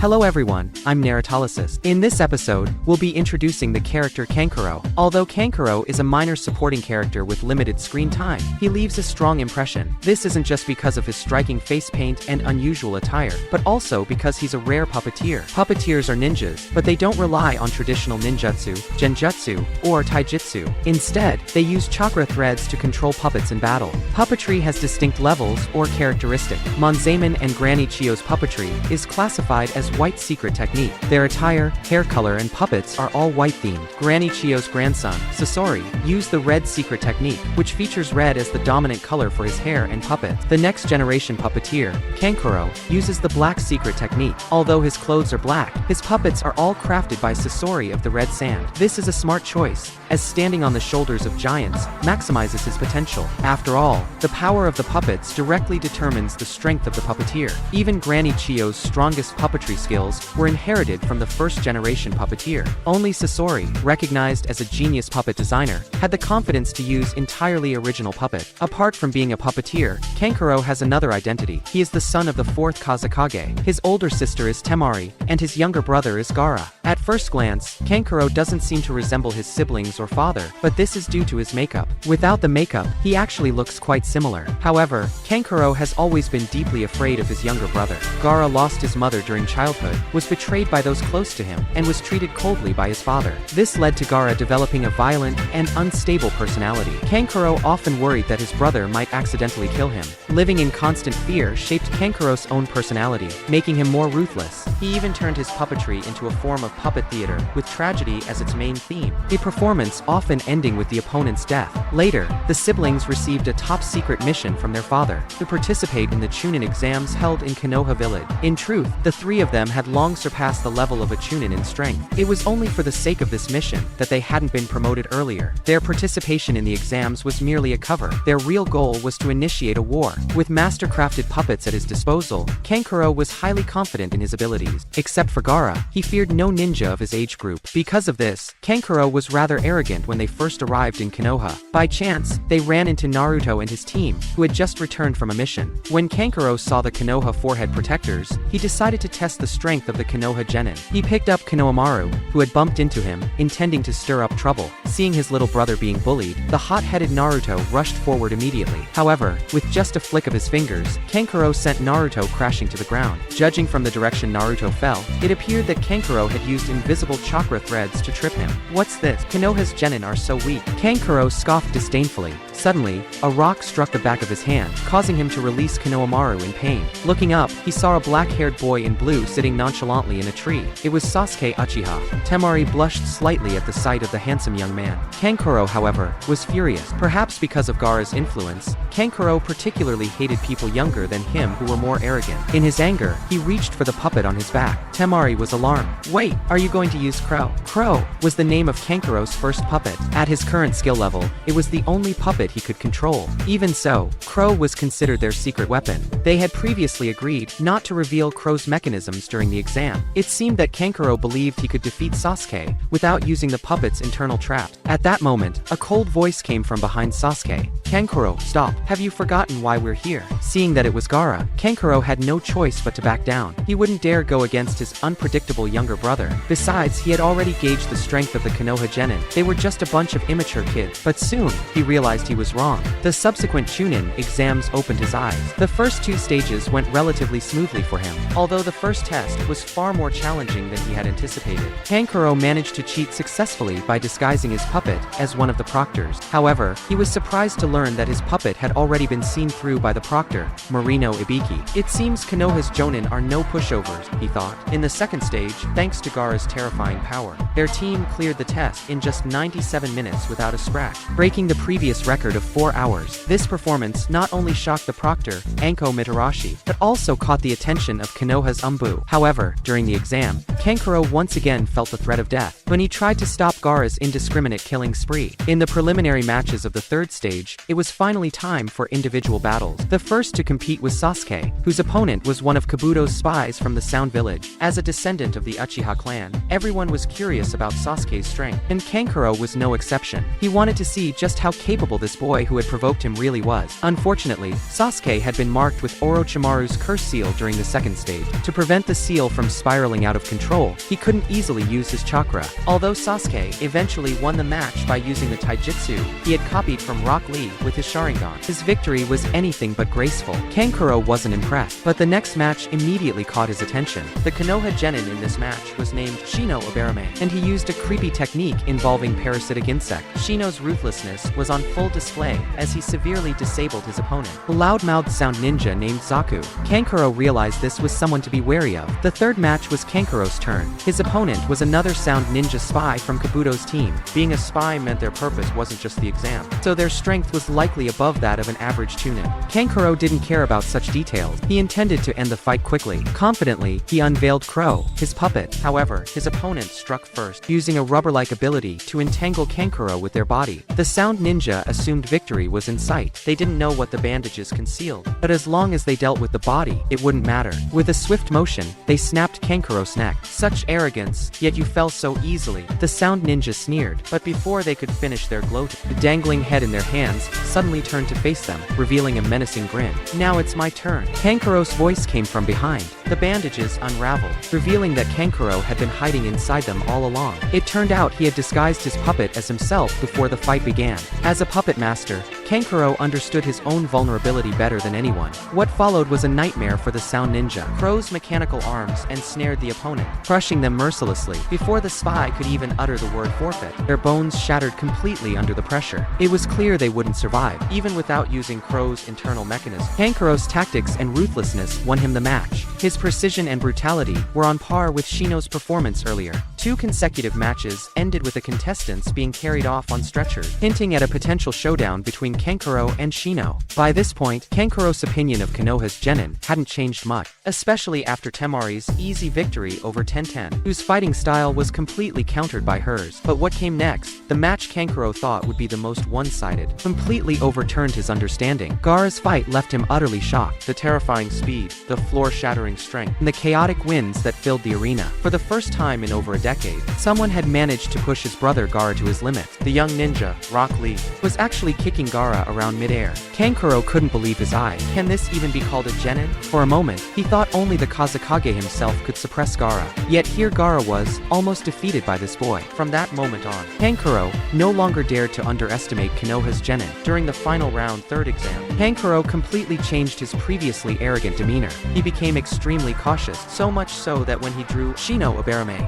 Hello everyone, I'm Naratolysis. In this episode, we'll be introducing the character Kankuro. Although Kankuro is a minor supporting character with limited screen time, he leaves a strong impression. This isn't just because of his striking face paint and unusual attire, but also because he's a rare puppeteer. Puppeteers are ninjas, but they don't rely on traditional ninjutsu, genjutsu, or taijutsu. Instead, they use chakra threads to control puppets in battle. Puppetry has distinct levels or characteristics. Monzaemon and Granny Chio's puppetry is classified as white secret technique. Their attire, hair color, and puppets are all white themed. Granny Chio's grandson, Sasori, used the red secret technique, which features red as the dominant color for his hair and puppet. The next generation puppeteer, Kankuro, uses the black secret technique. Although his clothes are black, his puppets are all crafted by Sasori of the red sand. This is a smart choice, as standing on the shoulders of giants maximizes his potential. After all, the power of the puppets directly determines the strength of the puppeteer. Even Granny Chio's strongest puppetry skills were inherited from the first-generation puppeteer. Only Sasori, recognized as a genius puppet designer, had the confidence to use entirely original puppet. Apart from being a puppeteer, Kankuro has another identity. He is the son of the fourth Kazekage. His older sister is Temari, and his younger brother is Gaara. At first glance, Kankuro doesn't seem to resemble his siblings or father, but this is due to his makeup. Without the makeup, he actually looks quite similar. However, Kankuro has always been deeply afraid of his younger brother. Gaara lost his mother during childhood, was betrayed by those close to him, and was treated coldly by his father. This led to Gaara developing a violent and unstable personality. Kankuro often worried that his brother might accidentally kill him. Living in constant fear shaped Kankuro's own personality, making him more ruthless. He even turned his puppetry into a form of puppet theater, with tragedy as its main theme. A performance often ending with the opponent's death. Later, the siblings received a top-secret mission from their father, to participate in the Chunin exams held in Konoha Village. In truth, the three of them had long surpassed the level of a Chunin in strength. It was only for the sake of this mission that they hadn't been promoted earlier. Their participation in the exams was merely a cover. Their real goal was to initiate a war. With master-crafted puppets at his disposal, Kankuro was highly confident in his abilities. Except for Gaara, he feared no ninja of his age group. Because of this, Kankuro was rather arrogant when they first arrived in Konoha. By chance, they ran into Naruto and his team, who had just returned from a mission. When Kankuro saw the Konoha forehead protectors, he decided to test the strength of the Konoha genin. He picked up Konohamaru, who had bumped into him, intending to stir up trouble. Seeing his little brother being bullied, the hot-headed Naruto rushed forward immediately. However, with just a flick of his fingers, Kankuro sent Naruto crashing to the ground. Judging from the direction Naruto fell, it appeared that Kankuro had used invisible chakra threads to trip him. What's this? Konoha's genin are so weak. Kankuro scoffed disdainfully. Suddenly, a rock struck the back of his hand, causing him to release Konohamaru in pain. Looking up, he saw a black-haired boy in blue sitting nonchalantly in a tree. It was Sasuke Uchiha. Temari blushed slightly at the sight of the handsome young man. Kankuro, however, was furious. Perhaps because of Gaara's influence, Kankuro particularly hated people younger than him who were more arrogant. In his anger, he reached for the puppet on his back. Temari was alarmed. "Wait, are you going to use Crow?" Crow was the name of Kankuro's first puppet. At his current skill level, it was the only puppet he could control. Even so, Crow was considered their secret weapon. They had previously agreed not to reveal Crow's mechanisms during the exam. It seemed that Kankuro believed he could defeat Sasuke without using the puppet's internal traps. At that moment, a cold voice came from behind Sasuke. "Kankuro, stop. Have you forgotten why we're here?" Seeing that it was Gaara, Kankuro had no choice but to back down. He wouldn't dare go against his unpredictable younger brother. Besides, he had already gauged the strength of the Konoha genin. They were just a bunch of immature kids. But soon, he realized he was wrong. The subsequent Chunin exams opened his eyes. The first two stages went relatively smoothly for him, although the first test was far more challenging than he had anticipated. Kankuro managed to cheat successfully by disguising his puppet as one of the proctors. However, he was surprised to learn that his puppet had already been seen through by the proctor, Marino Ibiki. It seems Konoha's jonin are no pushovers, he thought. In the second stage, thanks to Gaara's terrifying power, their team cleared the test in just 97 minutes without a scratch, breaking the previous record of 4 hours. This performance not only shocked the proctor, Anko Mitarashi, but also caught the attention of Konoha's Umbu. However, during the exam, Kankuro once again felt the threat of death when he tried to stop Gaara's indiscriminate killing spree. In the preliminary matches of the third stage, it was finally time for individual battles. The first to compete was Sasuke, whose opponent was one of Kabuto's spies from the Sound Village. As a descendant of the Uchiha clan, everyone was curious about Sasuke's strength, and Kankuro was no exception. He wanted to see just how capable this this boy who had provoked him really was. Unfortunately, Sasuke had been marked with Orochimaru's curse seal during the second stage. To prevent the seal from spiraling out of control, he couldn't easily use his chakra. Although Sasuke eventually won the match by using the taijutsu he had copied from Rock Lee with his Sharingan, his victory was anything but graceful. Kankuro wasn't impressed, but the next match immediately caught his attention. The Konoha genin in this match was named Shinobi, and he used a creepy technique involving parasitic insect. Shino's ruthlessness was on full display as he severely disabled his opponent, a loud-mouthed sound ninja named Zaku. Kankuro realized this was someone to be wary of. The third match was Kankuro's turn. His opponent was another sound ninja spy from Kabuto's team. Being a spy meant their purpose wasn't just the exam, so their strength was likely above that of an average tunin. Kankuro didn't care about such details. He intended to end the fight quickly. Confidently, he unveiled Crow, his puppet. However, his opponent struck first, using a rubber-like ability to entangle Kankuro with their body. The sound ninja assumed victory was in sight. They didn't know what the bandages concealed, but as long as they dealt with the body, it wouldn't matter. With a swift motion, they snapped Kankuro's neck. Such arrogance, yet you fell so easily, the sound ninja sneered. But before they could finish their gloating, the dangling head in their hands suddenly turned to face them, revealing a menacing grin. "Now it's my turn." Kankuro's voice came from behind. The bandages unraveled, revealing that Kankuro had been hiding inside them all along. It turned out he had disguised his puppet as himself before the fight began. As a puppet master, Kankuro understood his own vulnerability better than anyone. What followed was a nightmare for the sound ninja. Crow's mechanical arms ensnared the opponent, crushing them mercilessly. Before the spy could even utter the word forfeit, their bones shattered completely under the pressure. It was clear they wouldn't survive, even without using Crow's internal mechanism. Kankuro's tactics and ruthlessness won him the match. His precision and brutality were on par with Shino's performance earlier. 2 consecutive matches ended with the contestants being carried off on stretchers, hinting at a potential showdown between Kankuro and Shino. By this point, Kankuro's opinion of Konoha's genin hadn't changed much, especially after Temari's easy victory over Tenten, whose fighting style was completely countered by hers. But what came next? The match Kankuro thought would be the most one-sided completely overturned his understanding. Gaara's fight left him utterly shocked. The terrifying speed, the floor-shattering strength, and the chaotic winds that filled the arena. For the first time in over a decade, someone had managed to push his brother Gaara to his limits. The young ninja, Rock Lee, was actually kicking Gaara around mid-air. Kankuro couldn't believe his eyes. Can this even be called a genin? For a moment, he thought only the Kazekage himself could suppress Gaara. Yet here Gaara was, almost defeated by this boy. From that moment on, Kankuro no longer dared to underestimate Konoha's genin. During the final round 3rd exam, Kankuro completely changed his previously arrogant demeanor. He became extremely cautious, so much so that when he drew Shinobi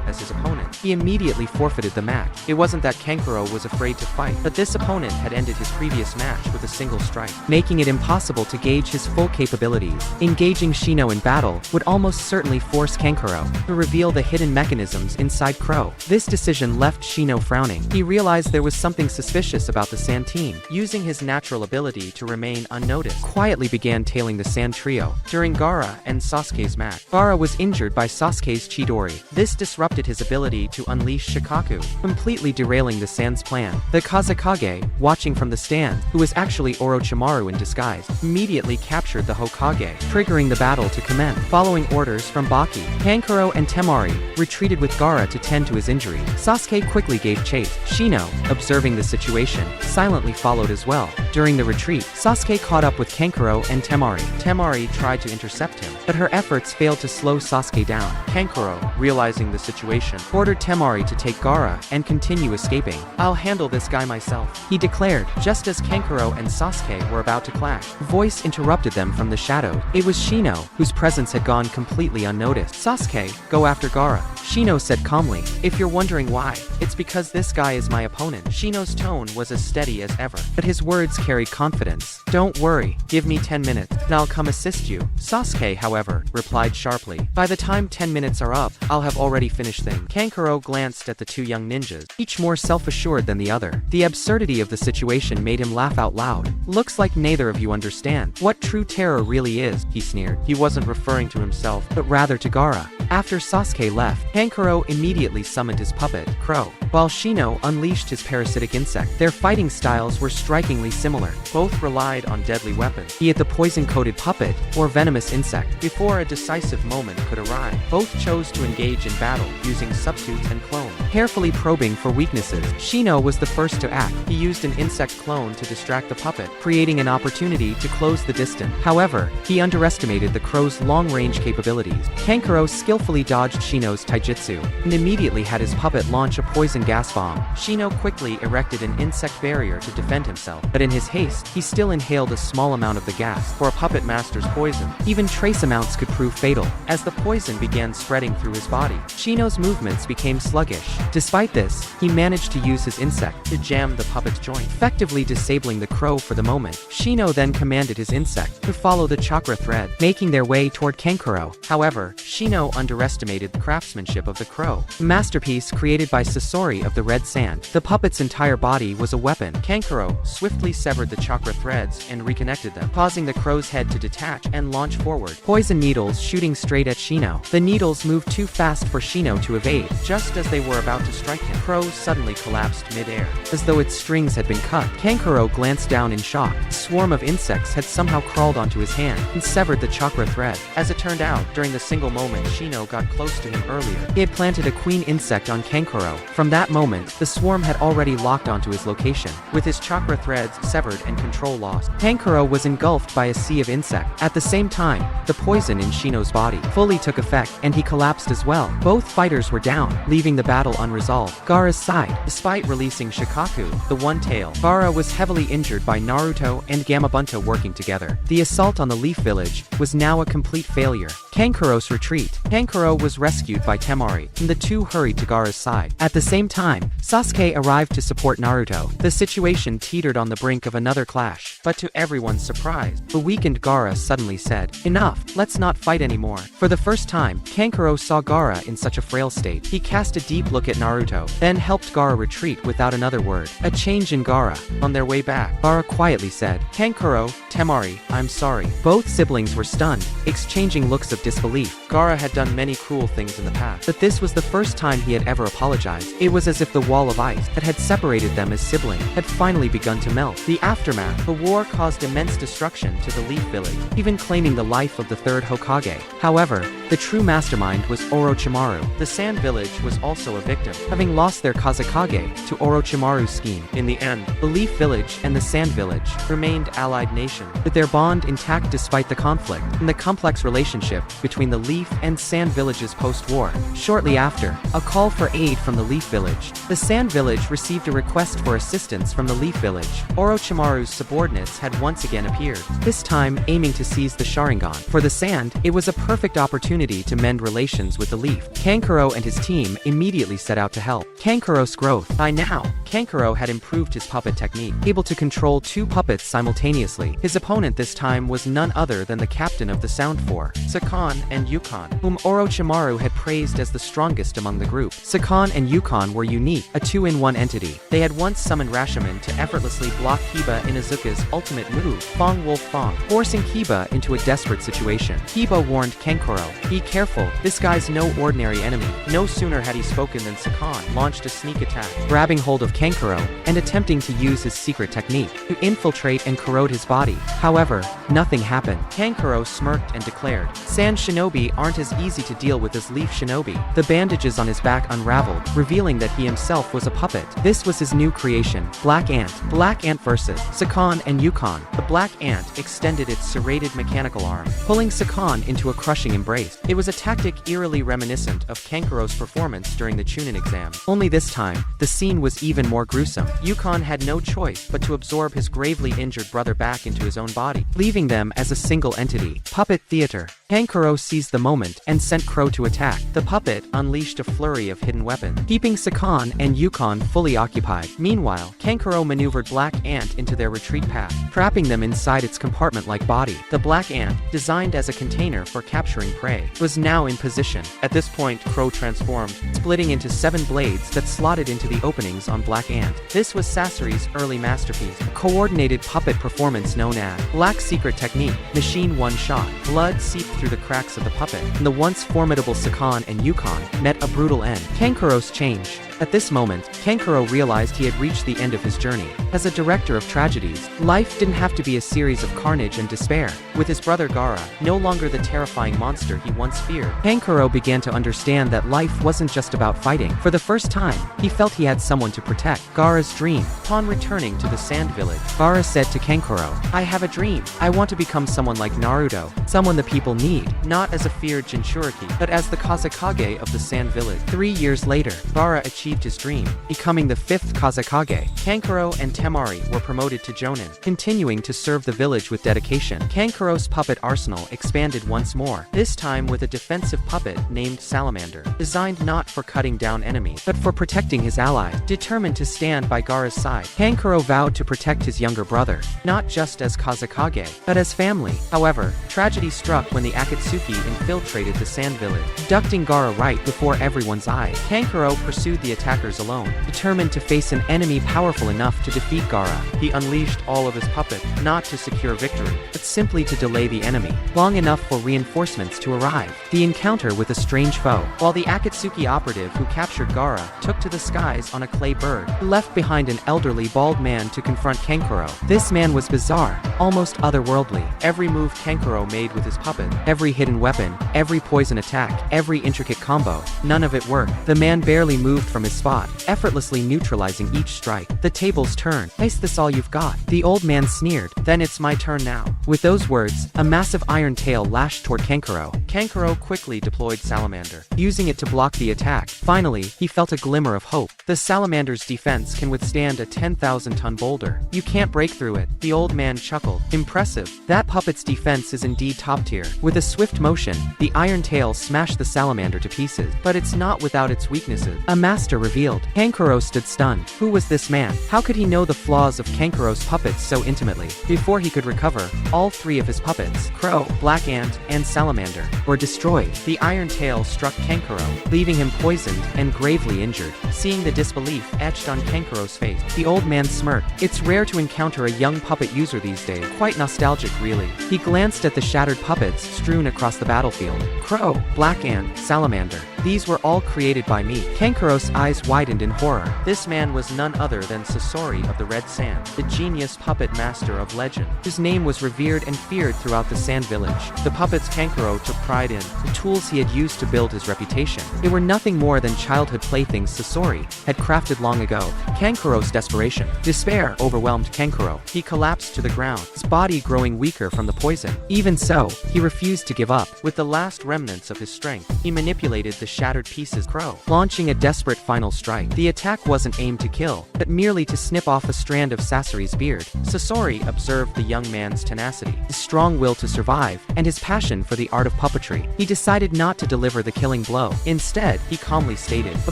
as his opponent, he immediately forfeited the match. It wasn't that Kankuro was afraid to fight, but this opponent had ended his previous match with a single strike, making it impossible to gauge his full capabilities. Engaging Shino in battle would almost certainly force Kankuro to reveal the hidden mechanisms inside Crow. This decision left Shino frowning. He realized there was something suspicious about the Sand team. Using his natural ability to remain unnoticed, quietly began tailing the Sand trio. During Gaara and Sasuke's match, Gaara was injured by Sasuke's Chidori. This disrupted his ability to unleash Shikaku, completely derailing the Sand's plan. The Kazekage, watching from the stand, who was actually Orochimaru in disguise, immediately captured the Hokage, triggering the battle to commence. Following orders from Baki, Kankuro and Temari retreated with Gaara to tend to his injury. Sasuke quickly gave chase. Shino, observing the situation, silently followed as well. During the retreat, Sasuke caught up with Kankuro and Temari. Temari tried to intercept him, but her efforts failed to slow Sasuke down. Kankuro, realizing the situation, ordered Temari to take Gaara and continue escaping. "I'll handle this guy myself," he declared, just as Kankuro and Sasuke were about to clash. A voice interrupted them from the shadow. It was Shino, whose presence had gone completely unnoticed. "Sasuke, go after Gaara," Shino said calmly. "If you're wondering why, it's because this guy is my opponent." Shino's tone was as steady as ever, but his words carried confidence. "Don't worry, give me 10 minutes, and I'll come assist you." Sasuke, however, replied sharply, "By the time 10 minutes are up, I'll have already finished things." Kankuro glanced at the 2 young ninjas, each more self-assured than the other. The absurdity of the situation made him laugh out loud. "Looks like neither of you understand what true terror really is," he sneered. He wasn't referring to himself, but rather to Gaara. After Sasuke left, Kankuro immediately summoned his puppet, Crow, while Shino unleashed his parasitic insect. Their fighting styles were strikingly similar. Both relied on deadly weapons, be it the poison-coated puppet or venomous insect. Before a decisive moment could arrive, both chose to engage in battle using substitute and clone. carefully probing for weaknesses. Shino was the first to act. He used an insect clone to distract the puppet, creating an opportunity to close the distance. However, he underestimated the crow's long-range capabilities. Kankuro skillfully dodged Shino's taijutsu, and immediately had his puppet launch a poison gas bomb. Shino quickly erected an insect barrier to defend himself, but in his haste, he still inhaled a small amount of the gas. For a puppet master's poison, even trace amounts could prove fatal. As the poison began spreading through his body, Shino's movements became sluggish. Despite this, he managed to use his insect to jam the puppet's joint, effectively disabling the crow for the moment. Shino then commanded his insect to follow the chakra thread, making their way toward Kankuro. However, Shino underestimated the craftsmanship of the crow. A masterpiece created by Sasori of the Red Sand, the puppet's entire body was a weapon. Kankuro swiftly severed the chakra threads and reconnected them, causing the crow's head to detach and launch forward. Poison needles shooting straight at Shino. The needles moved too fast for Shino to evade. Just as they were about to strike him, Crow suddenly collapsed mid-air, as though its strings had been cut. Kankuro glanced down in shock. A swarm of insects had somehow crawled onto his hand and severed the chakra thread. As it turned out, during the single moment Shino got close to him earlier, he had planted a queen insect on Kankuro. From that moment, the swarm had already locked onto his location. With his chakra threads severed and control lost, Kankuro was engulfed by a sea of insects. At the same time, the poison in Shino's body fully took effect, and he collapsed as well. Both fighters were down, leaving the battle unresolved. Gaara's side. Despite releasing Shikaku, the One Tail, Gaara was heavily injured by Naruto and Gamabunta working together. The assault on the Leaf Village was now a complete failure. Kankuro's retreat. Kankuro was rescued by Temari, and the two hurried to Gaara's side. At the same time, Sasuke arrived to support Naruto. The situation teetered on the brink of another clash, but to everyone's surprise, the weakened Gaara suddenly said, "Enough, let's not fight anymore." For the first time, Kankuro saw Gaara in such a frail state. He cast a deep look at Naruto, then helped Gaara retreat without another word. A change in Gaara. On their way back, Gaara quietly said, "Kankuro, Temari, I'm sorry." Both siblings were stunned, exchanging looks of disbelief. Gaara had done many cruel things in the past, but this was the first time he had ever apologized. It was as if the wall of ice that had separated them as siblings had finally begun to melt. The aftermath. The war caused immense destruction to the Leaf Village, even claiming the life of the third Hokage. However, the true mastermind was Orochimaru. The Sand Village was also a victim, having lost their Kazekage to Orochimaru's scheme. In the end, the Leaf Village and the Sand Village remained allied nations, with their bond intact despite the conflict and the complex relationship between the Leaf and Sand Villages post-war. Shortly after, a call for aid from the Leaf Village. The Sand Village received a request for assistance from the Leaf Village. Orochimaru's subordinates had once again appeared, this time aiming to seize the Sharingan. For the Sand, it was a perfect opportunity to mend relations with the Leaf. Kankuro and his team immediately set out to help. Kankuro's growth. By now, Kankuro had improved his puppet technique, able to control two puppets simultaneously. His opponent this time was none other than the captain of the Sound Four, Sakan and Yukon, whom Orochimaru had praised as the strongest among the group. Sakan and Yukon were unique, a two-in-one entity. They had once summoned Rashomon to effortlessly block Kiba Inuzuka's ultimate move, Fong Wolf Fong, forcing Kiba into a desperate situation. Kiba warned Kankuro, "Be careful, this guy's no ordinary enemy." No sooner had he spoken than Sakan launched a sneak attack, grabbing hold of Kankuro and attempting to use his secret technique to infiltrate and corrode his body. However, nothing happened. Kankuro smirked and declared, "Sand shinobi aren't as easy to deal with as Leaf shinobi." The bandages on his back unraveled, revealing that he himself was a puppet. This was his new creation, Black Ant. Black Ant versus Sakan and Yukon. The Black Ant extended its serrated mechanical arm, pulling Sakan into a crushing embrace. It was a tactic eerily reminiscent of Kankuro's performance during the Chunin exam. Only this time, the scene was even more gruesome. Yukon had no choice but to absorb his gravely injured brother back into his own body, leaving them as a single entity. Puppet theater. Kankuro seized the moment and sent Crow to attack. The puppet unleashed a flurry of hidden weapons, keeping Sakan and Yukon fully occupied. Meanwhile, Kankuro maneuvered Black Ant into their retreat path, trapping them inside its compartment-like body. The Black Ant, designed as a container for capturing prey, was now in position. At this point, Crow transformed, splitting into 7 blades that slotted into the openings on Black Black Ant. This was Sasori's early masterpiece, a coordinated puppet performance known as Black Secret Technique. Machine one-shot. Blood seeped through the cracks of the puppet, and the once formidable Sakan and Yukon met a brutal end. Kankuro's change. At this moment, Kankuro realized he had reached the end of his journey. As a director of tragedies, life didn't have to be a series of carnage and despair. With his brother Gaara, no longer the terrifying monster he once feared, Kankuro began to understand that life wasn't just about fighting. For the first time, he felt he had someone to protect. Gaara's dream. Upon returning to the Sand Village, Gaara said to Kankuro, "I have a dream. I want to become someone like Naruto, someone the people need, not as a feared Jinchuriki, but as the Kazekage of the Sand Village." 3 years later, Gaara achieved his dream, becoming the 5th Kazekage. Kankuro and Temari were promoted to Jonin, continuing to serve the village with dedication. Kankuro's puppet arsenal expanded once more, this time with a defensive puppet named Salamander, designed not for cutting down enemies, but for protecting his allies. Determined to stand by Gaara's side, Kankuro vowed to protect his younger brother, not just as Kazekage, but as family. However, tragedy struck when the Akatsuki infiltrated the Sand Village, abducting Gaara right before everyone's eyes. Kankuro pursued the attackers alone, determined to face an enemy powerful enough to defeat Gaara. He unleashed all of his puppets, not to secure victory, but simply to delay the enemy, long enough for reinforcements to arrive. The encounter with a strange foe. While the Akatsuki operative who captured Gaara took to the skies on a clay bird, he left behind an elderly bald man to confront Kankuro. This man was bizarre, almost otherworldly. Every move Kankuro made with his puppet, every hidden weapon, every poison attack, every intricate combo, none of it worked. The man barely moved from his spot, effortlessly neutralizing each strike. The tables turned. "Is this all you've got?" The old man sneered. "Then it's my turn now." With those words, a massive iron tail lashed toward Kankuro. Kankuro quickly deployed Salamander, using it to block the attack. Finally, he felt a glimmer of hope. The Salamander's defense can withstand a 10,000-ton boulder. "You can't break through it," the old man chuckled. "Impressive. That puppet's defense is indeed top tier." With a swift motion, the iron tail smashed the Salamander to pieces. But it's not without its weaknesses. A master revealed. Kankuro stood stunned. Who was this man? How could he know the flaws of Kankuro's puppets so intimately? Before he could recover, all 3 of his puppets, Crow, Black Ant, and Salamander, were destroyed. The iron tail struck Kankuro, leaving him poisoned and gravely injured. Seeing the disbelief etched on Kankuro's face, the old man smirked. It's rare to encounter a young puppet user these days. Quite nostalgic, really. He glanced at the shattered puppets strewn across the battlefield. Crow, Black Ant, Salamander. These were all created by me. Kankuro's eyes widened in horror. This man was none other than Sasori of the Red Sand, the genius puppet master of legend. His name was revered and feared throughout the Sand Village. The puppets Kankuro took pride in, the tools he had used to build his reputation. They were nothing more than childhood playthings Sasori had crafted long ago. Kankuro's desperation. Despair overwhelmed Kankuro. He collapsed to the ground, his body growing weaker from the poison. Even so, he refused to give up. With the last remnants of his strength, he manipulated the shattered pieces Crow, launching a desperate final strike. The attack wasn't aimed to kill, but merely to snip off a strand of Sasori's beard. Sasori observed the young man's tenacity, his strong will to survive, and his passion for the art of puppetry. He decided not to deliver the killing blow. Instead, he calmly stated, "The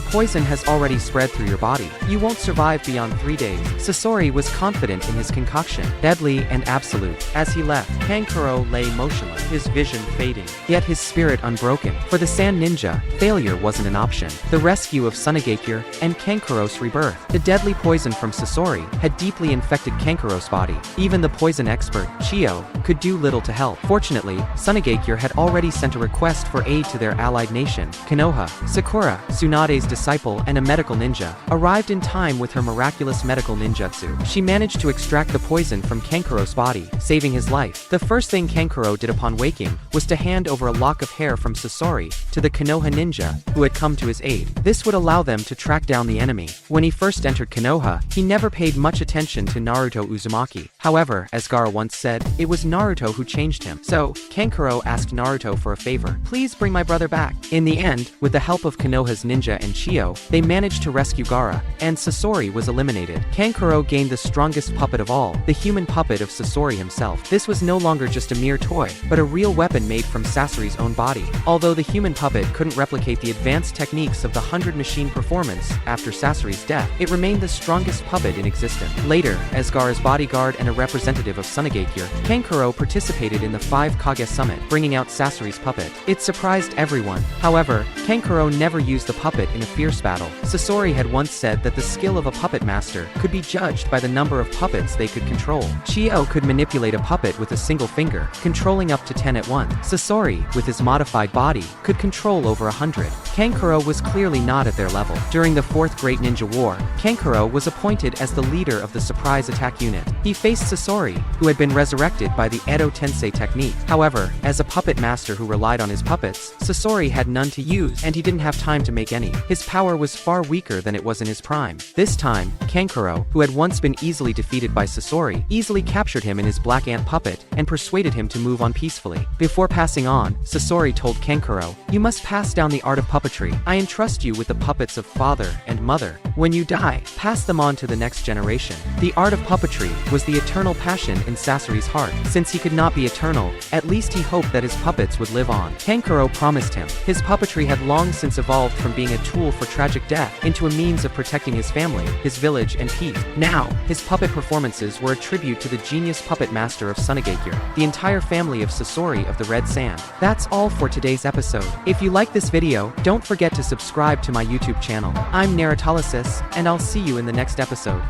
poison has already spread through your body. You won't survive beyond 3 days." Sasori was confident in his concoction, deadly and absolute. As he left, Kankuro lay motionless, his vision fading, yet his spirit unbroken. For the Sand Ninja, failure wasn't an option. The rescue of Sunagakure and Kankuro's rebirth. The deadly poison from Sasori had deeply infected Kankuro's body. Even the poison expert, Chio, could do little to help. Fortunately, Sunagakure had already sent a request for aid to their allied nation. Konoha, Sakura, Tsunade's disciple and a medical ninja, arrived in time with her miraculous medical ninjutsu. She managed to extract the poison from Kankuro's body, saving his life. The first thing Kankuro did upon waking was to hand over a lock of hair from Sasori to the Konoha ninja, who had come to his aid. This would allow them to track down the enemy. When he first entered Konoha, he never paid much attention to Naruto Uzumaki. However, as Gaara once said, it was Naruto who changed him. So, Kankuro asked Naruto for a favor. "Please bring my brother back." In the end, with the help of Konoha's ninja and Chio, they managed to rescue Gaara, and Sasori was eliminated. Kankuro gained the strongest puppet of all, the human puppet of Sasori himself. This was no longer just a mere toy, but a real weapon made from Sasori's own body. Although the human puppet couldn't replicate replicate the advanced techniques of the 100 machine performance. After Sasori's death, it remained the strongest puppet in existence. Later, as Gaara's bodyguard and a representative of Sunagakure, Kankuro participated in the 5 Kage Summit, bringing out Sasori's puppet. It surprised everyone. However, Kankuro never used the puppet in a fierce battle. Sasori had once said that the skill of a puppet master could be judged by the number of puppets they could control. Chio could manipulate a puppet with a single finger, controlling up to 10 at once. Sasori, with his modified body, could control over 100. Kankuro was clearly not at their level. During the 4th Great Ninja War, Kankuro was appointed as the leader of the surprise attack unit. He faced Sasori, who had been resurrected by the Edo Tensei technique. However, as a puppet master who relied on his puppets, Sasori had none to use, and he didn't have time to make any. His power was far weaker than it was in his prime. This time, Kankuro, who had once been easily defeated by Sasori, easily captured him in his black ant puppet and persuaded him to move on peacefully. Before passing on, Sasori told Kankuro, "You must pass down the art of puppetry. I entrust you with the puppets of father and mother. When you die, pass them on to the next generation." The art of puppetry was the eternal passion in Sasori's heart. Since he could not be eternal, at least he hoped that his puppets would live on. Kankuro promised him. His puppetry had long since evolved from being a tool for tragic death into a means of protecting his family, his village, and peace. Now, his puppet performances were a tribute to the genius puppet master of Sunagakure, the entire family of Sasori of the Red Sand. That's all for today's episode. If you like this video, don't forget to subscribe to my YouTube channel. I'm Narutolysis, and I'll see you in the next episode.